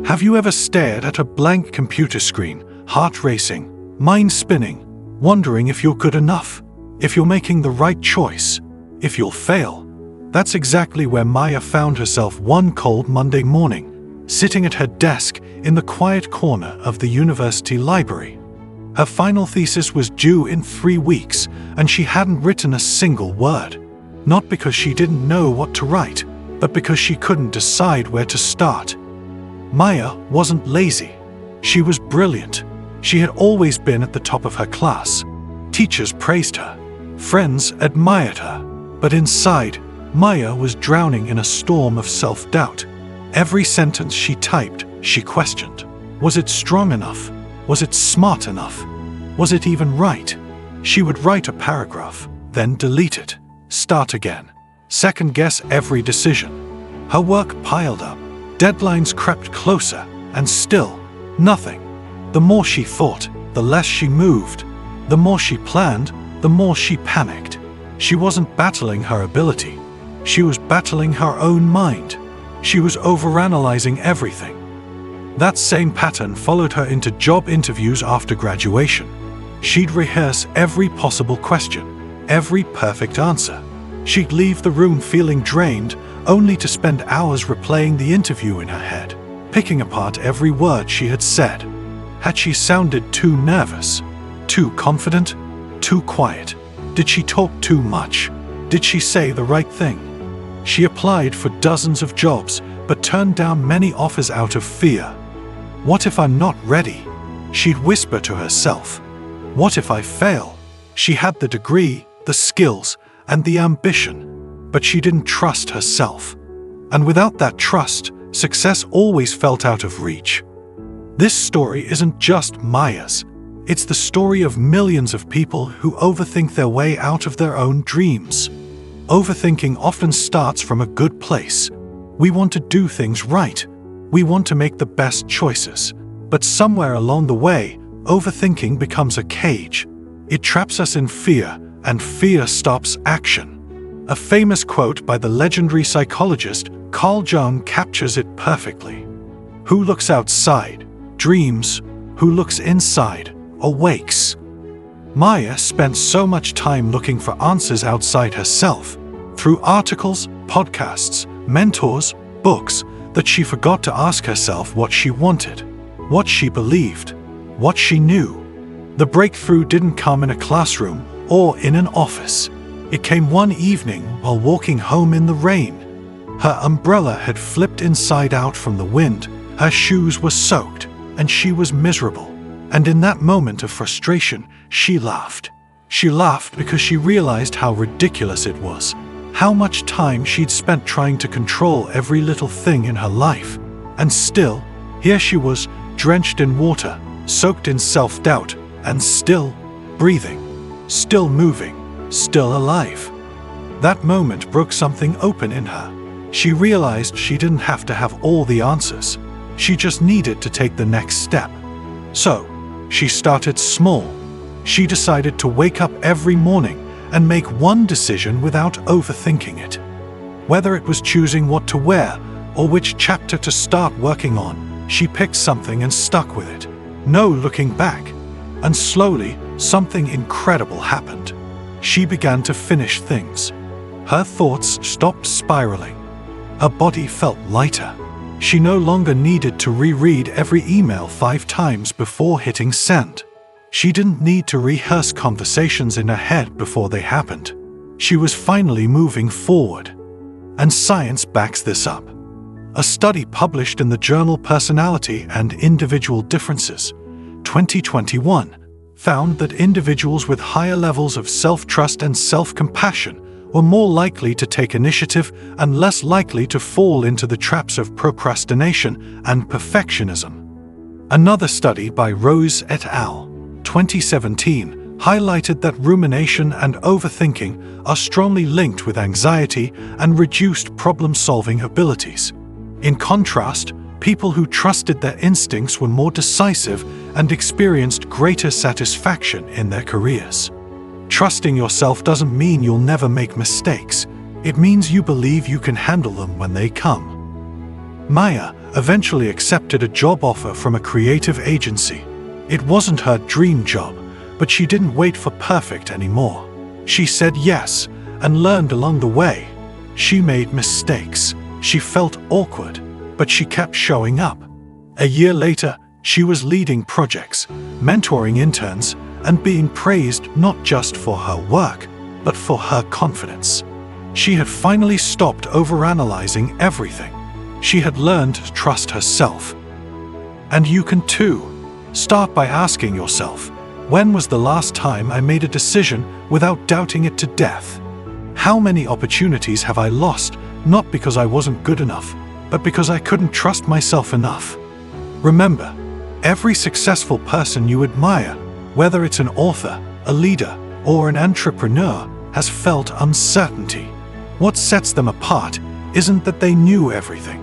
Have you ever stared at a blank computer screen, heart racing, mind spinning, wondering if you're good enough, if you're making the right choice, if you'll fail? That's exactly where Maya found herself one cold Monday morning, sitting at her desk in the quiet corner of the university library. Her final thesis was due in 3 weeks, and she hadn't written a single word. Not because she didn't know what to write, but because she couldn't decide where to start. Maya wasn't lazy. She was brilliant. She had always been at the top of her class. Teachers praised her. Friends admired her. But inside, Maya was drowning in a storm of self-doubt. Every sentence she typed, she questioned. Was it strong enough? Was it smart enough? Was it even right? She would write a paragraph, then delete it, start again, second-guess every decision. Her work piled up. Deadlines crept closer, and still, nothing. The more she thought, the less she moved. The more she planned, the more she panicked. She wasn't battling her ability. She was battling her own mind. She was overanalyzing everything. That same pattern followed her into job interviews after graduation. She'd rehearse every possible question, every perfect answer. She'd leave the room feeling drained, only to spend hours replaying the interview in her head, picking apart every word she had said. Had she sounded too nervous? Too confident? Too quiet? Did she talk too much? Did she say the right thing? She applied for dozens of jobs, but turned down many offers out of fear. What if I'm not ready? She'd whisper to herself. What if I fail? She had the degree, the skills, and the ambition, but she didn't trust herself. And without that trust, success always felt out of reach. This story isn't just Maya's. It's the story of millions of people who overthink their way out of their own dreams. Overthinking often starts from a good place. We want to do things right. We want to make the best choices. But somewhere along the way, overthinking becomes a cage. It traps us in fear, and fear stops action. A famous quote by the legendary psychologist Carl Jung captures it perfectly. Who looks outside, dreams. Who looks inside, awakes. Maya spent so much time looking for answers outside herself, through articles, podcasts, mentors, books, that she forgot to ask herself what she wanted, what she believed, what she knew. The breakthrough didn't come in a classroom or in an office. It came one evening while walking home in the rain. Her umbrella had flipped inside out from the wind, her shoes were soaked, and she was miserable. And in that moment of frustration, she laughed. She laughed because she realized how ridiculous it was, how much time she'd spent trying to control every little thing in her life. And still, here she was, drenched in water, soaked in self-doubt, and still breathing, still moving, still alive. That moment broke something open in her. She realized she didn't have to have all the answers. She just needed to take the next step. So, she started small. She decided to wake up every morning and make one decision without overthinking it. Whether it was choosing what to wear or which chapter to start working on, she picked something and stuck with it. No looking back. And slowly, something incredible happened. She began to finish things. Her thoughts stopped spiraling. Her body felt lighter. She no longer needed to reread every email 5 times before hitting send. She didn't need to rehearse conversations in her head before they happened. She was finally moving forward. And science backs this up. A study published in the journal Personality and Individual Differences, 2021, found that individuals with higher levels of self-trust and self-compassion were more likely to take initiative and less likely to fall into the traps of procrastination and perfectionism. Another study by Rose et al., 2017, highlighted that rumination and overthinking are strongly linked with anxiety and reduced problem-solving abilities. In contrast, people who trusted their instincts were more decisive and experienced greater satisfaction in their careers. Trusting yourself doesn't mean you'll never make mistakes. It means you believe you can handle them when they come. Maya eventually accepted a job offer from a creative agency. It wasn't her dream job, but she didn't wait for perfect anymore. She said yes and learned along the way. She made mistakes. She felt awkward, but she kept showing up. A year later, she was leading projects, mentoring interns, and being praised not just for her work, but for her confidence. She had finally stopped overanalyzing everything. She had learned to trust herself. And you can too. Start by asking yourself, when was the last time I made a decision without doubting it to death? How many opportunities have I lost, not because I wasn't good enough, but because I couldn't trust myself enough? Remember, every successful person you admire, whether it's an author, a leader, or an entrepreneur, has felt uncertainty. What sets them apart isn't that they knew everything.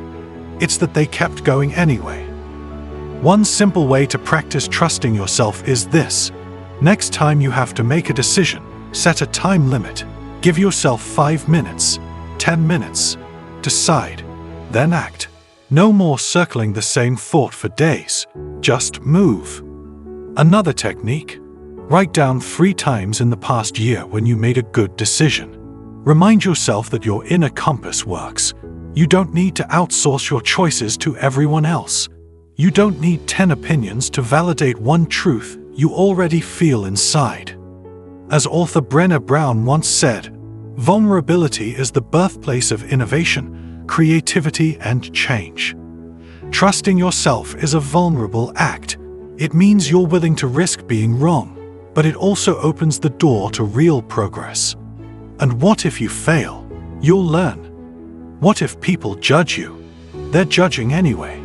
It's that they kept going anyway. One simple way to practice trusting yourself is this. Next time you have to make a decision, set a time limit. Give yourself 5 minutes, 10 minutes. Decide, then act. No more circling the same thought for days. Just move. Another technique. Write down 3 times in the past year when you made a good decision. Remind yourself that your inner compass works. You don't need to outsource your choices to everyone else. You don't need 10 opinions to validate one truth you already feel inside. As author Brené Brown once said, vulnerability is the birthplace of innovation, creativity, and change. Trusting yourself is a vulnerable act. It means you're willing to risk being wrong, but it also opens the door to real progress. And what if you fail? You'll learn. What if people judge you? They're judging anyway.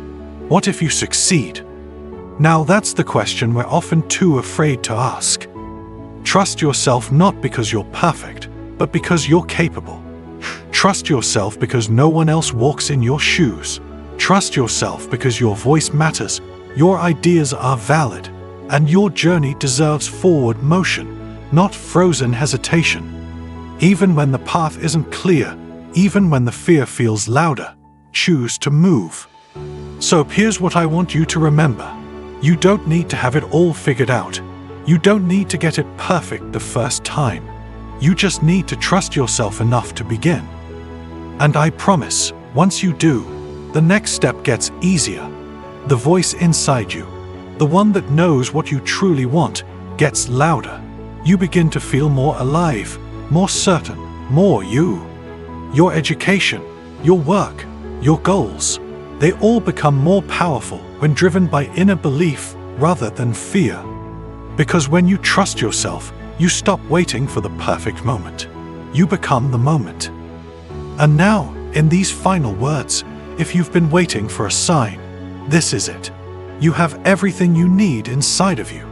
What if you succeed? Now that's the question we're often too afraid to ask. Trust yourself not because you're perfect, but because you're capable. Trust yourself because no one else walks in your shoes. Trust yourself because your voice matters, your ideas are valid, and your journey deserves forward motion, not frozen hesitation. Even when the path isn't clear, even when the fear feels louder, choose to move. So here's what I want you to remember. You don't need to have it all figured out. You don't need to get it perfect the first time. You just need to trust yourself enough to begin. And I promise, once you do, the next step gets easier. The voice inside you, the one that knows what you truly want, gets louder. You begin to feel more alive, more certain, more you. Your education, your work, your goals, they all become more powerful when driven by inner belief rather than fear. Because when you trust yourself, you stop waiting for the perfect moment. You become the moment. And now, in these final words, if you've been waiting for a sign, this is it. You have everything you need inside of you.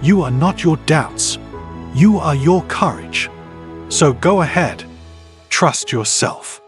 You are not your doubts. You are your courage. So go ahead, trust yourself.